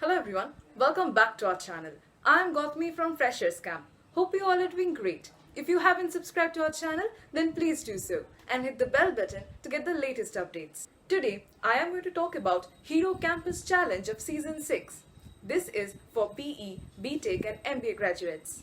Hello everyone, welcome back to our channel. I am Gautami from Freshers Camp. Hope you all are doing great. If you haven't subscribed to our channel, then please do so and hit the bell button to get the latest updates. Today, I am going to talk about Hero Campus Challenge of Season 6. This is for BE, B.Tech and MBA graduates.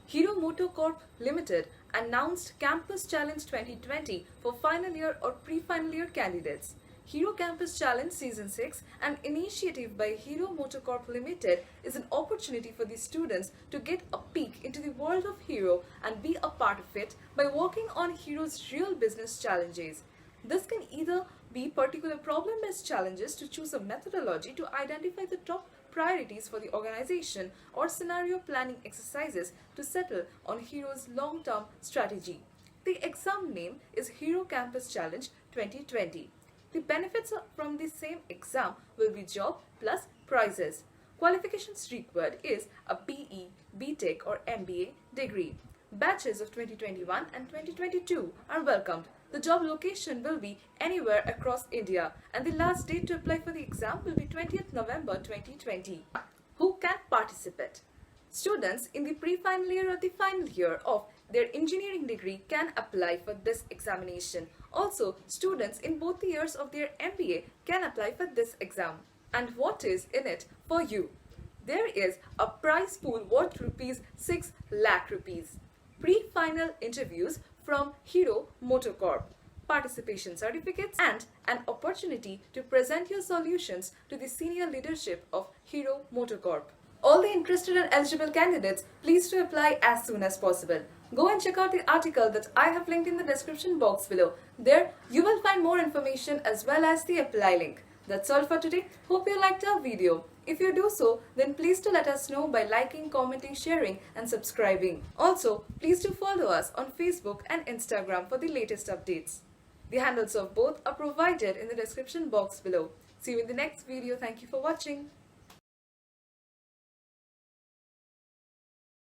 Hero Motocorp Limited announced Campus Challenge 2020 for final year or pre-final year candidates. Hero Campus Challenge Season 6, an initiative by Hero Motocorp Limited, is an opportunity for the students to get a peek into the world of Hero and be a part of it by working on Hero's real business challenges. This can either be particular problem-based challenges to choose a methodology to identify the top priorities for the organization or scenario planning exercises to settle on Hero's long-term strategy. The exam name is Hero Campus Challenge 2020. The benefits from the same exam will be job plus prizes. Qualifications required is a BE, B.Tech or MBA degree. Batches of 2021 and 2022 are welcomed. The job location will be anywhere across India and the last date to apply for the exam will be 20th November 2020. Who can participate? Students in the pre-final year or the final year of their engineering degree can apply for this examination. Also, students in both the years of their MBA can apply for this exam. And what is in it for you? There is a prize pool worth ₹6 lakh. Pre-final interviews from Hero Motocorp, participation certificates and an opportunity to present your solutions to the senior leadership of Hero Motocorp. All the interested and eligible candidates, please to apply as soon as possible. Go and check out the article that I have linked in the description box below. There you will find more information as well as the apply link. That's all for today. Hope you liked our video. If you do so, then please to let us know by liking, commenting, sharing and subscribing. Also, please do follow us on Facebook and Instagram for the latest updates. The handles of both are provided in the description box below. See you in the next video. Thank you for watching.